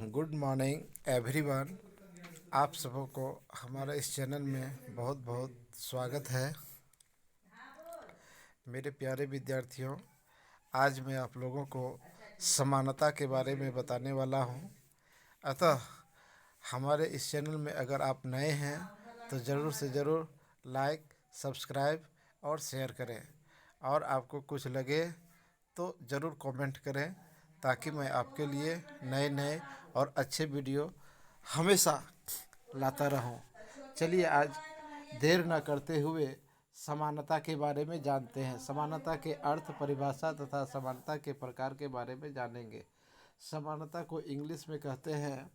Good morning everyone. आप सबों को हमारा इस चैनल में बहुत बहुत स्वागत है। मेरे प्यारे विद्यार्थियों, आज मैं आप लोगों को समानता के बारे में बताने वाला हूँ। अतः हमारे इस चैनल में अगर आप नए हैं तो ज़रूर से ज़रूर लाइक, सब्सक्राइब और शेयर करें, और आपको कुछ लगे तो ज़रूर कमेंट करें, ताकि मैं आपके लिए नए नए और अच्छे वीडियो हमेशा लाता रहूं। चलिए आज देर न करते हुए समानता के बारे में जानते हैं। समानता के अर्थ, परिभाषा तथा समानता के प्रकार के बारे में जानेंगे। समानता को इंग्लिश में कहते हैं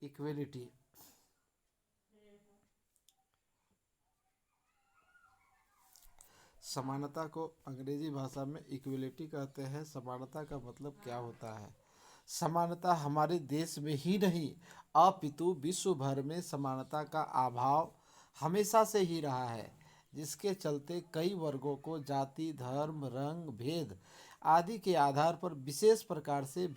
इक्वलिटी। समानता को अंग्रेजी भाषा में इक्वलिटी कहते हैं। समानता का मतलब क्या होता है? समानता हमारे देश में ही नहीं अपितु विश्व भर में समानता का अभाव हमेशा से ही रहा है, जिसके चलते कई वर्गों को जाति, धर्म, रंग, भेद आदि के आधार पर विशेष प्रकार से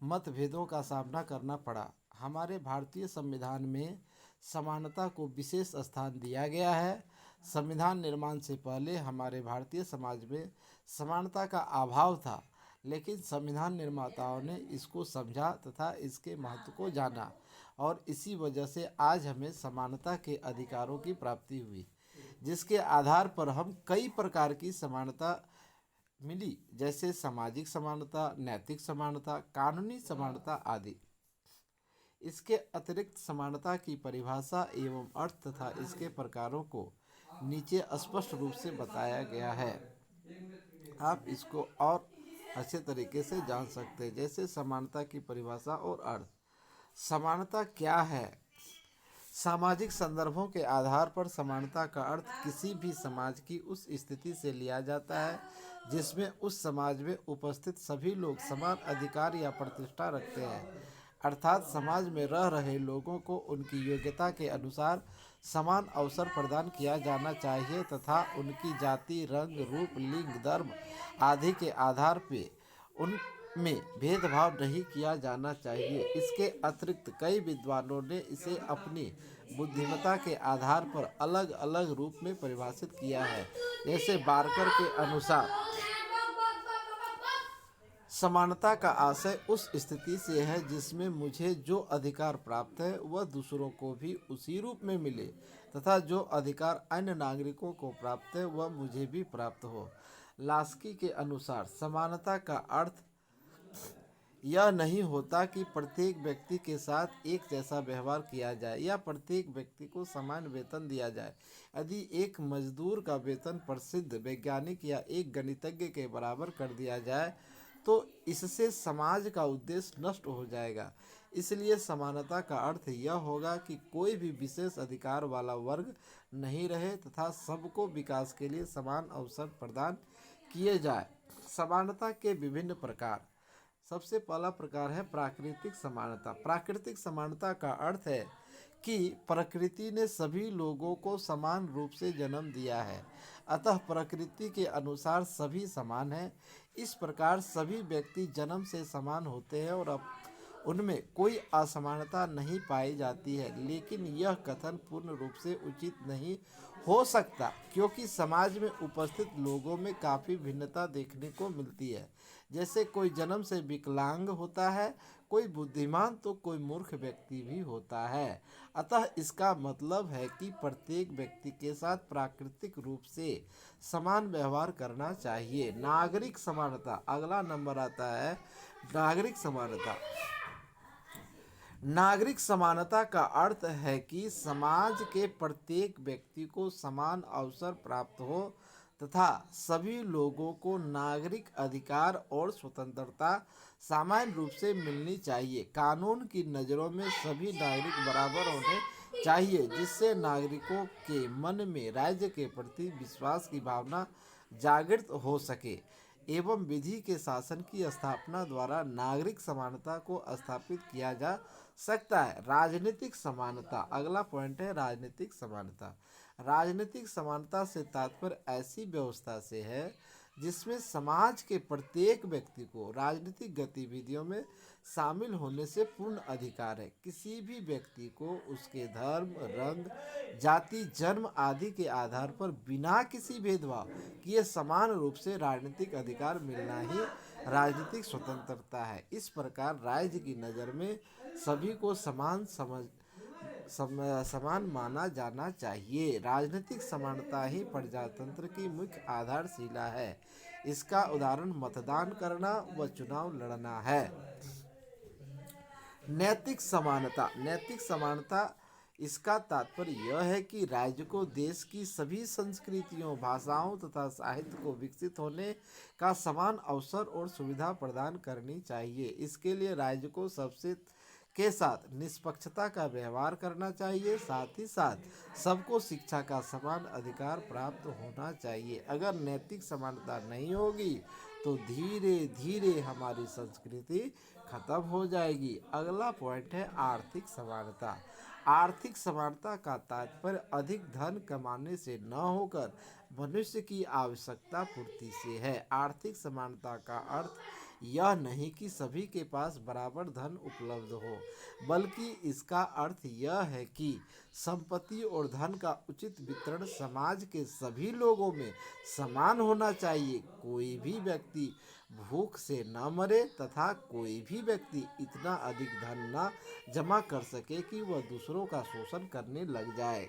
मतभेदों का सामना करना पड़ा। हमारे भारतीय संविधान में समानता को विशेष स्थान दिया गया है। संविधान निर्माण से पहले हमारे भारतीय समाज में समानता का अभाव था, लेकिन संविधान निर्माताओं ने इसको समझा तथा इसके महत्व को जाना, और इसी वजह से आज हमें समानता के अधिकारों की प्राप्ति हुई, जिसके आधार पर हम कई प्रकार की समानता मिली, जैसे सामाजिक समानता, नैतिक समानता, कानूनी समानता आदि। इसके अतिरिक्त समानता की परिभाषा एवं अर्थ तथा इसके प्रकारों को नीचे स्पष्ट रूप से बताया गया है। आप इसको और अच्छे तरीके से जान सकते हैं। जैसे समानता की परिभाषा और अर्थ। समानता क्या है? सामाजिक संदर्भों के आधार पर समानता का अर्थ किसी भी समाज की उस स्थिति से लिया जाता है जिसमें उस समाज में उपस्थित सभी लोग समान अधिकार या प्रतिष्ठा रखते हैं। अर्थात समाज में रह रहे लोगों को उनकी योग्यता के अनुसार समान अवसर प्रदान किया जाना चाहिए तथा उनकी जाति, रंग, रूप, लिंग, धर्म आदि के आधार पे उनमें भेदभाव नहीं किया जाना चाहिए। इसके अतिरिक्त कई विद्वानों ने इसे अपनी बुद्धिमत्ता के आधार पर अलग अलग रूप में परिभाषित किया है। जैसे बार्कर के अनुसार समानता का आशय उस स्थिति से है जिसमें मुझे जो अधिकार प्राप्त है वह दूसरों को भी उसी रूप में मिले, तथा जो अधिकार अन्य नागरिकों को प्राप्त है वह मुझे भी प्राप्त हो। लास्की के अनुसार समानता का अर्थ यह नहीं होता कि प्रत्येक व्यक्ति के साथ एक जैसा व्यवहार किया जाए या प्रत्येक व्यक्ति को समान वेतन दिया जाए। यदि एक मजदूर का वेतन प्रसिद्ध वैज्ञानिक या एक गणितज्ञ के बराबर कर दिया जाए तो इससे समाज का उद्देश्य नष्ट हो जाएगा। इसलिए समानता का अर्थ यह होगा कि कोई भी विशेष अधिकार वाला वर्ग नहीं रहे तथा सबको विकास के लिए समान अवसर प्रदान किए जाए। समानता के विभिन्न प्रकार। सबसे पहला प्रकार है प्राकृतिक समानता। प्राकृतिक समानता का अर्थ है कि प्रकृति ने सभी लोगों को समान रूप से जन्म दिया है, अतः प्रकृति के अनुसार सभी समान हैं। इस प्रकार सभी व्यक्ति जन्म से समान होते हैं और अब उनमें कोई असमानता नहीं पाई जाती है। लेकिन यह कथन पूर्ण रूप से उचित नहीं हो सकता, क्योंकि समाज में उपस्थित लोगों में काफ़ी भिन्नता देखने को मिलती है। जैसे कोई जन्म से विकलांग होता है, कोई बुद्धिमान तो कोई मूर्ख व्यक्ति भी होता है। अतः इसका मतलब है कि प्रत्येक व्यक्ति के साथ प्राकृतिक रूप से समान व्यवहार करना चाहिए। नागरिक समानता अगला नंबर आता है। नागरिक समानता। नागरिक समानता का अर्थ है कि समाज के प्रत्येक व्यक्ति को समान अवसर प्राप्त हो तथा सभी लोगों को नागरिक अधिकार और स्वतंत्रता समान रूप से मिलनी चाहिए। कानून की नज़रों में सभी नागरिक बराबर होने चाहिए, जिससे नागरिकों के मन में राज्य के प्रति विश्वास की भावना जागृत हो सके एवं विधि के शासन की स्थापना द्वारा नागरिक समानता को स्थापित किया जा सकता है। राजनीतिक समानता अगला पॉइंट है। राजनीतिक समानता। राजनीतिक समानता से तात्पर्य ऐसी व्यवस्था से है जिसमें समाज के प्रत्येक व्यक्ति को राजनीतिक गतिविधियों में शामिल होने से पूर्ण अधिकार है। किसी भी व्यक्ति को उसके धर्म, रंग, जाति, जन्म आदि के आधार पर बिना किसी भेदभाव किए समान रूप से राजनीतिक अधिकार मिलना ही राजनीतिक स्वतंत्रता है। इस प्रकार राज्य की नज़र में सभी को समान माना जाना चाहिए। राजनीतिक समानता ही प्रजातंत्र की मुख्य आधारशिला है। इसका उदाहरण मतदान करना व चुनाव लड़ना है। नैतिक समानता इसका तात्पर्य यह है कि राज्य को देश की सभी संस्कृतियों, भाषाओं तथा साहित्य को विकसित होने का समान अवसर और सुविधा प्रदान करनी चाहिए। इसके लिए राज्य को सबसे के साथ निष्पक्षता का व्यवहार करना चाहिए। साथ ही साथ सबको शिक्षा का समान अधिकार प्राप्त होना चाहिए। अगर नैतिक समानता नहीं होगी तो धीरे धीरे हमारी संस्कृति खत्म हो जाएगी। अगला पॉइंट है आर्थिक समानता। आर्थिक समानता का तात्पर्य अधिक धन कमाने से न होकर मनुष्य की आवश्यकता पूर्ति से है। आर्थिक समानता का अर्थ यह नहीं कि सभी के पास बराबर धन उपलब्ध हो, बल्कि इसका अर्थ यह है कि संपत्ति और धन का उचित वितरण समाज के सभी लोगों में समान होना चाहिए। कोई भी व्यक्ति भूख से न मरे तथा कोई भी व्यक्ति इतना अधिक धन न जमा कर सके कि वह दूसरों का शोषण करने लग जाए।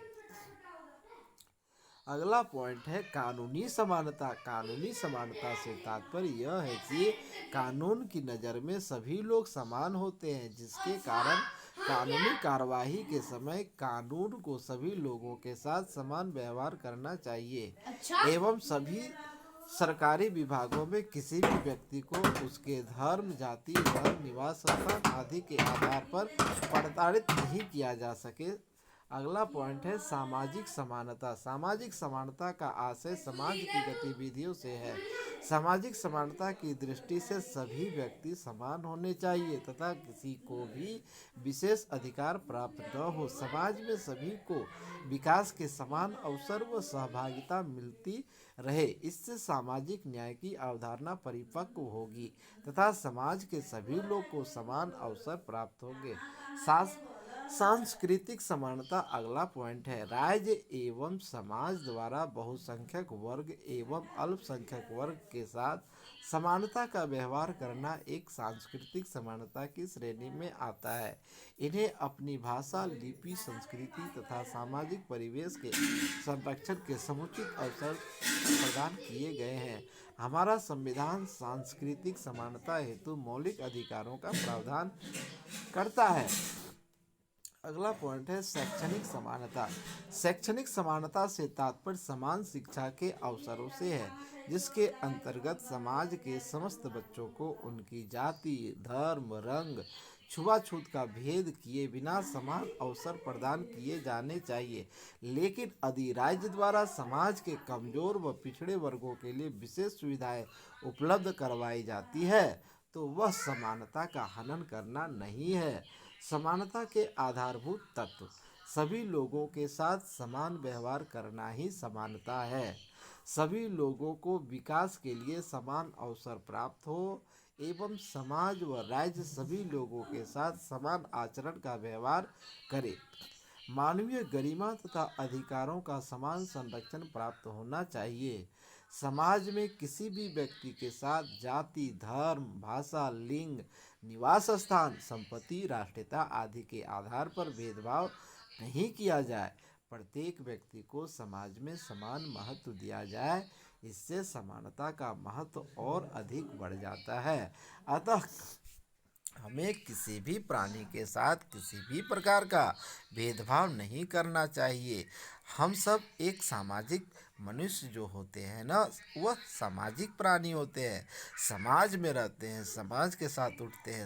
अगला पॉइंट है कानूनी समानता। कानूनी समानता से तात्पर्य यह है कि कानून की नज़र में सभी लोग समान होते हैं, जिसके कारण कानूनी कार्यवाही के समय कानून को सभी लोगों के साथ समान व्यवहार करना चाहिए। एवं सभी सरकारी विभागों में किसी भी व्यक्ति को उसके धर्म, जाति, वर्ग, निवास स्थान आदि के आधार पर प्रताड़ित नहीं किया जा सके। अगला पॉइंट है सामाजिक समानता। सामाजिक समानता का आशय समाज की गतिविधियों से है। सामाजिक समानता की दृष्टि से सभी व्यक्ति समान होने चाहिए तथा किसी को भी विशेष अधिकार प्राप्त न हो। समाज में सभी को विकास के समान अवसर व सहभागिता मिलती रहे। इससे सामाजिक न्याय की अवधारणा परिपक्व होगी तथा समाज के सभी लोग को समान अवसर प्राप्त होंगे। सांस्कृतिक समानता अगला पॉइंट है। राज्य एवं समाज द्वारा बहुसंख्यक वर्ग एवं अल्पसंख्यक वर्ग के साथ समानता का व्यवहार करना एक सांस्कृतिक समानता की श्रेणी में आता है। इन्हें अपनी भाषा, लिपि, संस्कृति तथा सामाजिक परिवेश के संरक्षण के समुचित अवसर प्रदान किए गए हैं। हमारा संविधान सांस्कृतिक समानता हेतु मौलिक अधिकारों का प्रावधान करता है। अगला पॉइंट है शैक्षणिक समानता। शैक्षणिक समानता से तात्पर्य समान शिक्षा के अवसरों से है, जिसके अंतर्गत समाज के समस्त बच्चों को उनकी जाति, धर्म, रंग, छुआछूत का भेद किए बिना समान अवसर प्रदान किए जाने चाहिए। लेकिन यदि राज्य द्वारा समाज के कमजोर व पिछड़े वर्गों के लिए विशेष सुविधाएं उपलब्ध करवाई जाती है तो वह समानता का हनन करना नहीं है। समानता के आधारभूत तत्व सभी लोगों के साथ समान व्यवहार करना ही समानता है। सभी लोगों को विकास के लिए समान अवसर प्राप्त हो एवं समाज व राज्य सभी लोगों के साथ समान आचरण का व्यवहार करे। मानवीय गरिमा तथा अधिकारों का समान संरक्षण प्राप्त होना चाहिए। समाज में किसी भी व्यक्ति के साथ जाति, धर्म, भाषा, लिंग, निवास स्थान, संपत्ति, राष्ट्रीयता आदि के आधार पर भेदभाव नहीं किया जाए। प्रत्येक व्यक्ति को समाज में समान महत्व दिया जाए। इससे समानता का महत्व और अधिक बढ़ जाता है। अतः हमें किसी भी प्राणी के साथ किसी भी प्रकार का भेदभाव नहीं करना चाहिए। हम सब एक सामाजिक मनुष्य जो होते हैं ना, वह सामाजिक प्राणी होते हैं। समाज में रहते हैं, समाज के साथ उठते हैं,